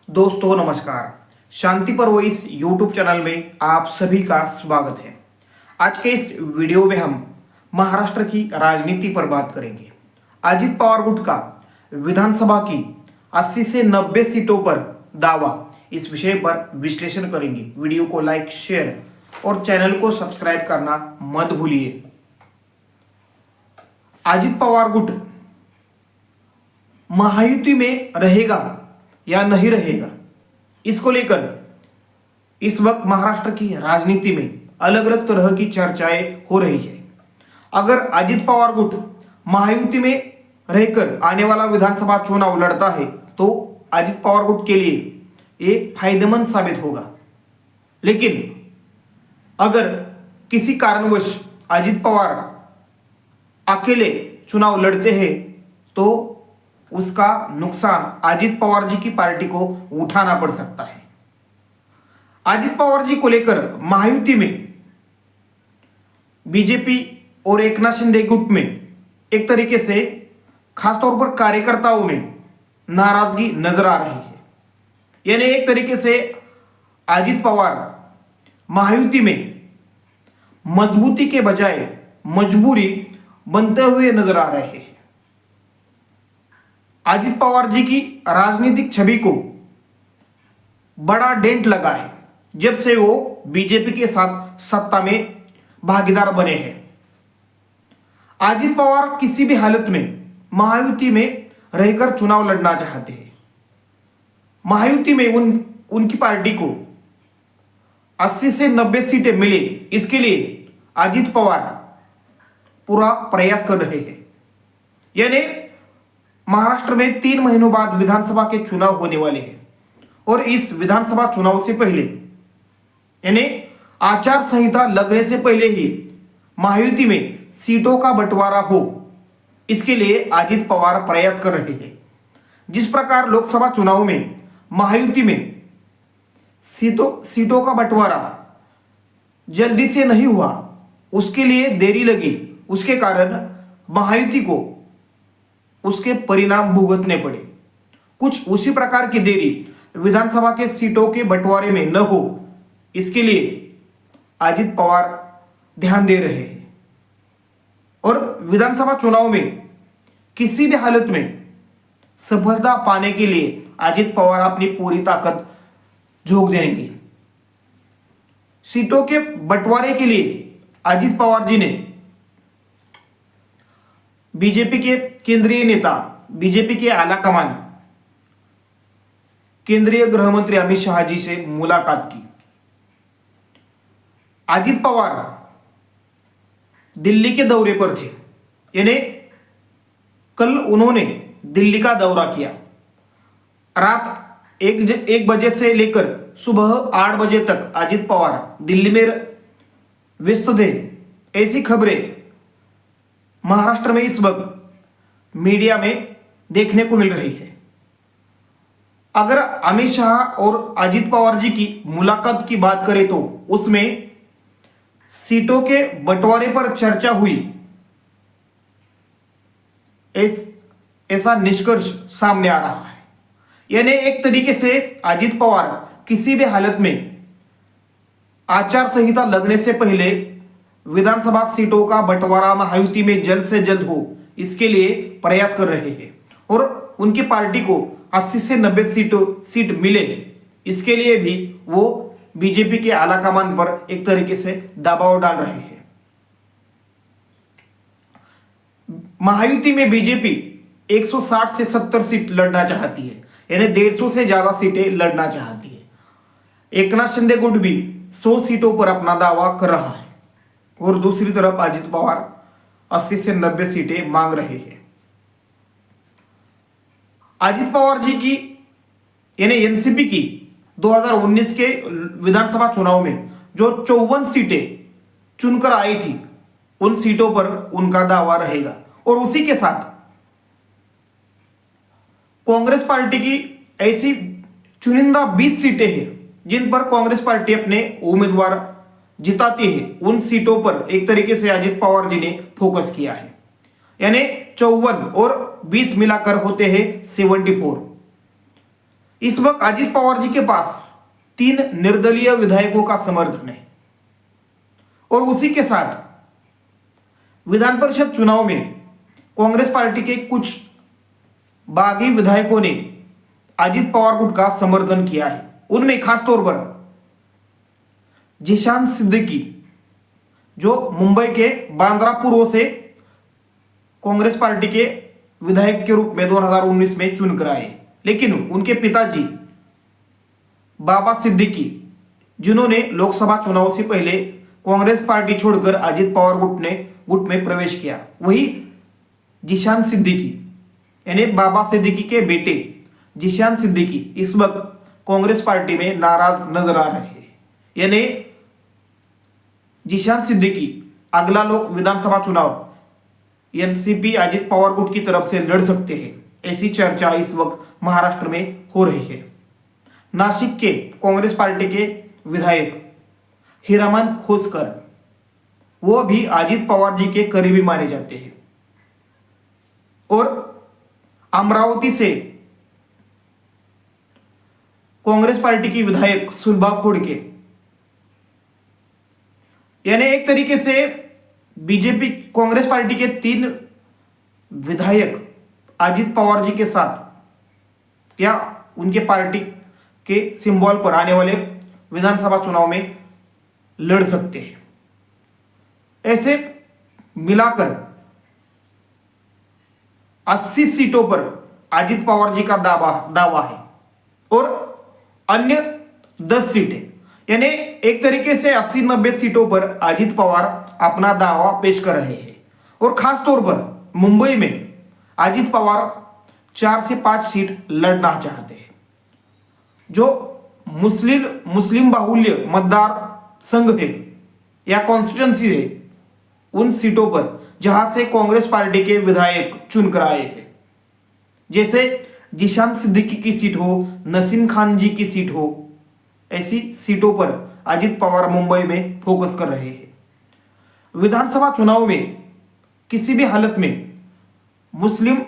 दोस्तों नमस्कार। शांति पर्व इस YouTube चैनल में आप सभी का स्वागत है। आज के इस वीडियो में हम महाराष्ट्र की राजनीति पर बात करेंगे। अजित पवार गुट का विधानसभा की 80 से 90 सीटों पर दावा, इस विषय पर विश्लेषण करेंगे। वीडियो को लाइक, शेयर और चैनल को सब्सक्राइब करना मत भूलिए। अजित पवार गुट महायुति में रहेगा या नहीं रहेगा, इसको लेकर इस वक्त महाराष्ट्र की राजनीति में अलग अलग तरह की चर्चाएं हो रही है। अगर अजित पवार गुट महायुति में रहकर आने वाला विधानसभा चुनाव लड़ता है तो अजित पवार गुट के लिए एक फायदेमंद साबित होगा। लेकिन अगर किसी कारणवश अजित पवार अकेले चुनाव लड़ते हैं तो उसका नुकसान अजित पवार जी की पार्टी को उठाना पड़ सकता है। अजित पवार जी को लेकर महायुति में बीजेपी और एकनाथ शिंदे गुट में एक तरीके से खासतौर पर कार्यकर्ताओं में नाराजगी नजर आ रही है। यानी एक तरीके से अजित पवार महायुति में मजबूती के बजाय मजबूरी बनते हुए नजर आ रहे हैं। अजित पवार जी की राजनीतिक छवि को बड़ा डेंट लगा है जब से वो बीजेपी के साथ सत्ता में भागीदार बने हैं। अजित पवार किसी भी हालत में महायुति में रहकर चुनाव लड़ना चाहते हैं। महायुति में उनकी पार्टी को 80 से 90 सीटें मिले, इसके लिए अजित पवार पूरा प्रयास कर रहे हैं। यानी महाराष्ट्र में 3 महीनों बाद विधानसभा के चुनाव होने वाले हैं और इस विधानसभा चुनाव से पहले यानी आचार संहिता लगने से पहले ही महायुति में सीटों का बंटवारा हो, इसके लिए अजित पवार प्रयास कर रहे हैं। जिस प्रकार लोकसभा चुनाव में महायुति में सीटों का बंटवारा जल्दी से नहीं हुआ, उसके लिए देरी लगी, उसके कारण महायुति को उसके परिणाम भुगतने पड़े। कुछ उसी प्रकार की देरी विधानसभा के सीटों के बंटवारे में न हो, इसके लिए अजित पवार ध्यान दे रहे हैं और विधानसभा चुनाव में किसी भी हालत में सफलता पाने के लिए अजित पवार अपनी पूरी ताकत झोंक देंगे। सीटों के बंटवारे के लिए अजित पवार जी ने बीजेपी के केंद्रीय नेता, बीजेपी के आला कमान, केंद्रीय गृह मंत्री अमित शाह जी से मुलाकात की। अजित पवार दिल्ली के दौरे पर थे, यानी कल उन्होंने दिल्ली का दौरा किया। रात 1 बजे से लेकर सुबह 8 बजे तक अजित पवार दिल्ली में व्यस्त थे। ऐसी खबरें महाराष्ट्र में इस वक्त मीडिया में देखने को मिल रही है। अगर अमित शाह और अजित पवार जी की मुलाकात की बात करें तो उसमें सीटों के बंटवारे पर चर्चा हुई, ऐसा निष्कर्ष सामने आ रहा है। यानी एक तरीके से अजित पवार किसी भी हालत में आचार संहिता लगने से पहले विधानसभा सीटों का बंटवारा महायुति में जल्द से जल्द हो, इसके लिए प्रयास कर रहे हैं और उनकी पार्टी को 80 से 90 सीट मिले, इसके लिए भी वो बीजेपी के आला कमान पर एक तरीके से दबाव डाल रहे हैं। महायुति में बीजेपी 160 से 70 सीट लड़ना चाहती है, यानी 150 से ज्यादा सीटें लड़ना चाहती है। एकनाथ शिंदे गुट भी 100 सीटों पर अपना दावा कर रहा है और दूसरी तरफ अजित पवार 80 से 90 सीटें मांग रहे हैं। अजित पवार जी की यानी एनसीपी की 2019 के विधानसभा चुनाव में जो 54 सीटें चुनकर आई थी, उन सीटों पर उनका दावा रहेगा और उसी के साथ कांग्रेस पार्टी की ऐसी चुनिंदा 20 सीटें हैं जिन पर कांग्रेस पार्टी अपने उम्मीदवार जिताती है। उन सीटों पर एक तरीके से अजित पवार जी ने फोकस किया है। यानी 54 और 20 मिलाकर होते हैं 74। इस वक्त अजित पवार जी के पास 3 निर्दलीय विधायकों का समर्थन है और उसी के साथ विधान परिषद चुनाव में कांग्रेस पार्टी के कुछ बागी विधायकों ने अजित पवार गुट का समर्थन किया है। उनमें खासतौर पर जिशान सिद्दीकी जो मुंबई के बांद्रा पूर्व से कांग्रेस पार्टी के विधायक के रूप में 2019 में चुनकर आए, लेकिन उनके पिताजी बाबा सिद्दीकी जिन्होंने लोकसभा चुनाव से पहले कांग्रेस पार्टी छोड़कर अजित पवार गुट में प्रवेश किया, वही जिशान सिद्दीकी यानी बाबा सिद्दीकी के बेटे जिशान सिद्दीकी इस वक्त कांग्रेस पार्टी में नाराज नजर आ रहे हैं। यानी जिशान सिद्दीकी अगला लोक विधानसभा चुनाव एनसीपी अजित पवार गुट की तरफ से लड़ सकते हैं, ऐसी चर्चा इस वक्त महाराष्ट्र में हो रही है। नासिक के कांग्रेस पार्टी के विधायक हीरामन खोसकर वो भी अजित पवार जी के करीबी माने जाते हैं और अमरावती से कांग्रेस पार्टी की विधायक सुलभा खोड़के यानी एक तरीके से बीजेपी कांग्रेस पार्टी के 3 विधायक अजित पवार जी के साथ या उनके पार्टी के सिंबल पर आने वाले विधानसभा चुनाव में लड़ सकते हैं। ऐसे मिलाकर 80 सीटों पर अजित पवार जी का दावा है और अन्य 10 सीटें यानी एक तरीके से 80-90 सीटों पर अजित पवार अपना दावा पेश कर रहे हैं और खास तौर पर मुंबई में अजित पवार 4 से 5 सीट लड़ना चाहते हैं। जो मुस्लिम बाहुल्य मतदार संघ है या कॉन्स्टिट्यूंसी है, उन सीटों पर जहां से कांग्रेस पार्टी के विधायक चुनकर आए हैं, जैसे जिशान सिद्दीकी की सीट हो, नसीम खान जी की सीट हो, ऐसी सीटों पर अजित पवार मुंबई में फोकस कर रहे हैं। विधानसभा चुनाव में किसी भी हालत में मुस्लिम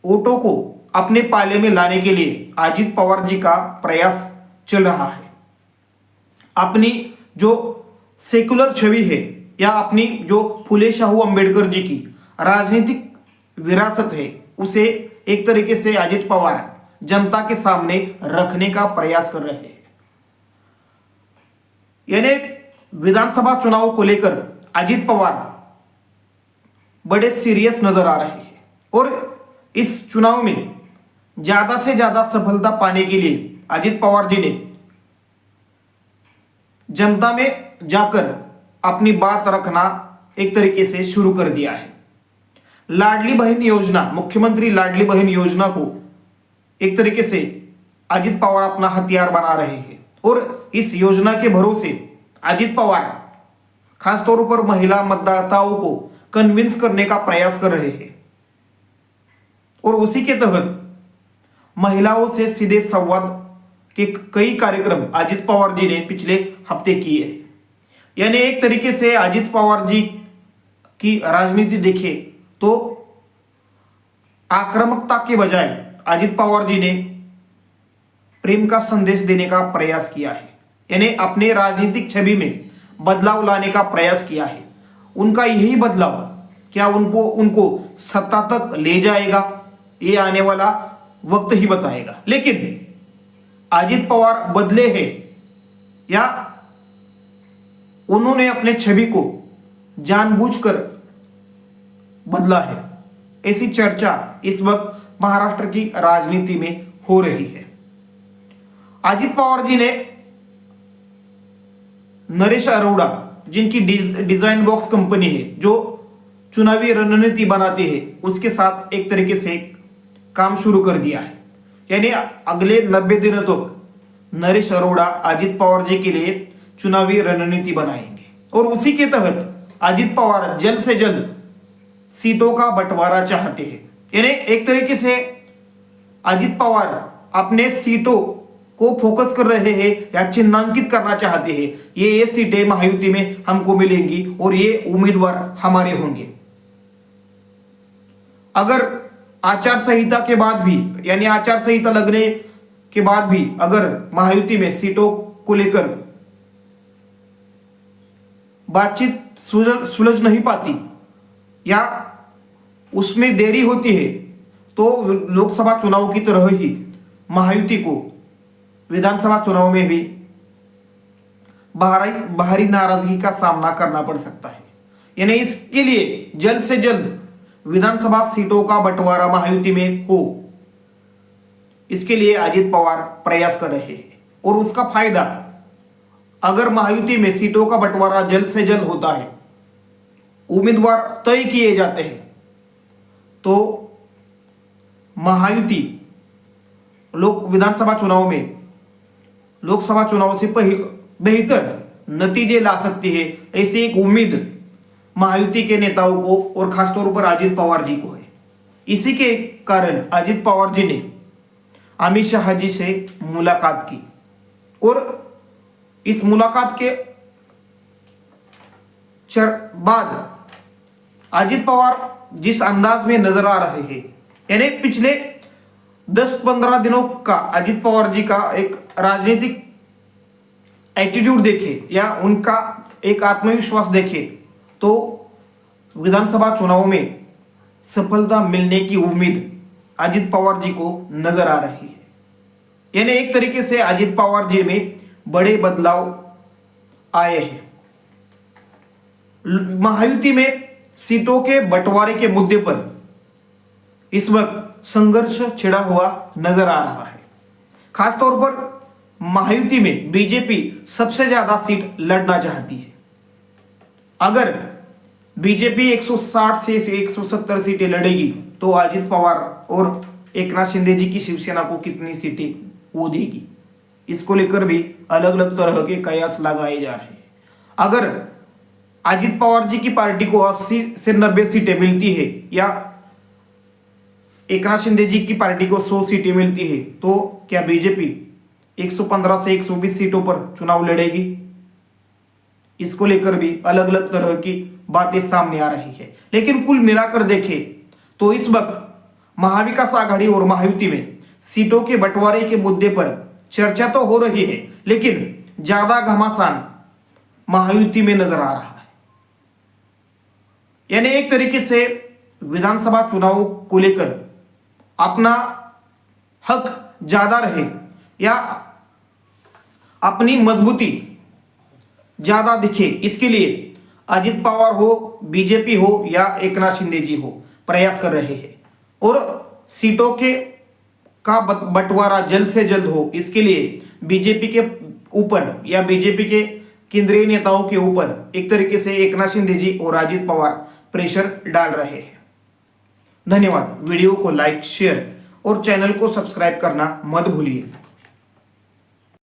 वोटों को अपने पाले में लाने के लिए अजित पवार जी का प्रयास चल रहा है। अपनी जो सेकुलर छवि है या अपनी जो फुले शाहू अंबेडकर जी की राजनीतिक विरासत है, उसे एक तरीके से अजित पवार जनता के सामने रखने का प्रयास कर रहे हैं। यानी विधानसभा चुनाव को लेकर अजित पवार बड़े सीरियस नजर आ रहे हैं और इस चुनाव में ज्यादा से ज्यादा सफलता पाने के लिए अजित पवार जी ने जनता में जाकर अपनी बात रखना एक तरीके से शुरू कर दिया है। लाडली बहन योजना, मुख्यमंत्री लाडली बहन योजना को एक तरीके से अजित पवार अपना हथियार बना रहे हैं और इस योजना के भरोसे अजित पवार खासतौर पर महिला मतदाताओं को कन्विंस करने का प्रयास कर रहे हैं और उसी के तहत महिलाओं से सीधे संवाद के कई कार्यक्रम अजित पवार जी ने पिछले हफ्ते किए हैं। यानी एक तरीके से अजित पवार जी की राजनीति देखे तो आक्रामकता के बजाय अजित पवार जी ने प्रेम का संदेश देने का प्रयास किया है। यानी अपने राजनीतिक छवि में बदलाव लाने का प्रयास किया है। उनका यही बदलाव क्या उनको सत्ता तक ले जाएगा, ये आने वाला वक्त ही बताएगा। लेकिन अजित पवार बदले हैं या उन्होंने अपने छवि को जानबूझकर बदला है, ऐसी चर्चा इस वक्त महाराष्ट्र की राजनीति में हो रही है। अजित पवार जी ने नरेश अरोड़ा, जिनकी डिजाइन बॉक्स कंपनी है जो चुनावी रणनीति बनाती है, उसके साथ एक तरीके से काम शुरू कर दिया है। यानी अगले 90 दिनों तक नरेश अरोड़ा अजित पवार जी के लिए चुनावी रणनीति बनाएंगे और उसी के तहत अजित पवार जल्द से जल्द सीटों का बंटवारा चाहते हैं। यानी एक तरीके से अजित पवार अपने सीटों को फोकस कर रहे हैं या चिन्हांकित करना चाहते हैं, ये सीटें महायुति में हमको मिलेंगी और ये उम्मीदवार हमारे होंगे। अगर आचार संहिता के बाद भी, यानी आचार संहिता लगने के बाद भी अगर महायुति में सीटों को लेकर बातचीत सुलझ नहीं पाती या उसमें देरी होती है तो लोकसभा चुनाव की तरह ही महायुति को विधानसभा चुनाव में भी बाहरी नाराजगी का सामना करना पड़ सकता है। यानी इसके लिए जल्द से जल्द विधानसभा सीटों का बंटवारा महायुति में हो, इसके लिए अजित पवार प्रयास कर रहे हैं। और उसका फायदा, अगर महायुति में सीटों का बंटवारा जल्द से जल्द होता है, उम्मीदवार तय किए जाते हैं, तो महायुति विधानसभा चुनाव में लोकसभा चुनाव से बेहतर नतीजे ला सकती है। ऐसी एक उम्मीद महायुति के नेताओं को और खासतौर पर अजित पवार जी को है। इसी के कारण अजित पवार जी ने अमित शाह जी से मुलाकात की और इस मुलाकात के बाद अजित पवार जिस अंदाज में नजर आ रहे हैं, यानी पिछले 10-15 दिनों का अजित पवार जी का एक राजनीतिक एटीट्यूड देखे या उनका एक आत्मविश्वास देखे तो विधानसभा चुनाव में सफलता मिलने की उम्मीद अजित पवार जी को नजर आ रही है। यानी एक तरीके से अजित पवार जी में बड़े बदलाव आए हैं। महायुति में सीटों के बंटवारे के मुद्दे पर इस वक्त संघर्ष छिड़ा हुआ नजर आ रहा है। खासतौर पर महायुति में बीजेपी सबसे ज्यादा सीट लड़ना चाहती है। अगर बीजेपी 160 से 170 सीटें लड़ेगी तो अजित पवार और एकनाथ शिंदे जी की शिवसेना को कितनी सीटें वो देगी, इसको लेकर भी अलग अलग तरह के कयास लगाए जा रहे हैं। अगर अजित पवार जी की पार्टी को 80 से 90 सीटें मिलती है या एकनाथ शिंदे जी की पार्टी को 100 सीटें मिलती है तो क्या बीजेपी 115 से 120 सीटों पर चुनाव लड़ेगी? इसको लेकर भी अलग अलग तरह की बातें सामने आ रही है। लेकिन कुल मिलाकर देखें तो इस वक्त महाविकास आघाड़ी और महायुति में सीटों के बंटवारे के मुद्दे पर चर्चा तो हो रही है, लेकिन ज्यादा घमासान महायुति में नजर आ रहा है। यानी एक तरीके से विधानसभा चुनाव को लेकर अपना हक ज्यादा रहे या अपनी मजबूती ज्यादा दिखे, इसके लिए अजित पवार हो, बीजेपी हो या एकनाथ शिंदे जी हो, प्रयास कर रहे हैं। और सीटों का बंटवारा जल्द से जल्द हो, इसके लिए बीजेपी के ऊपर या बीजेपी के केंद्रीय नेताओं के ऊपर एक तरीके से एकनाथ शिंदे जी और अजित पवार प्रेशर डाल रहे हैं। धन्यवाद। वीडियो को लाइक, शेयर और चैनल को सब्सक्राइब करना मत भूलिए।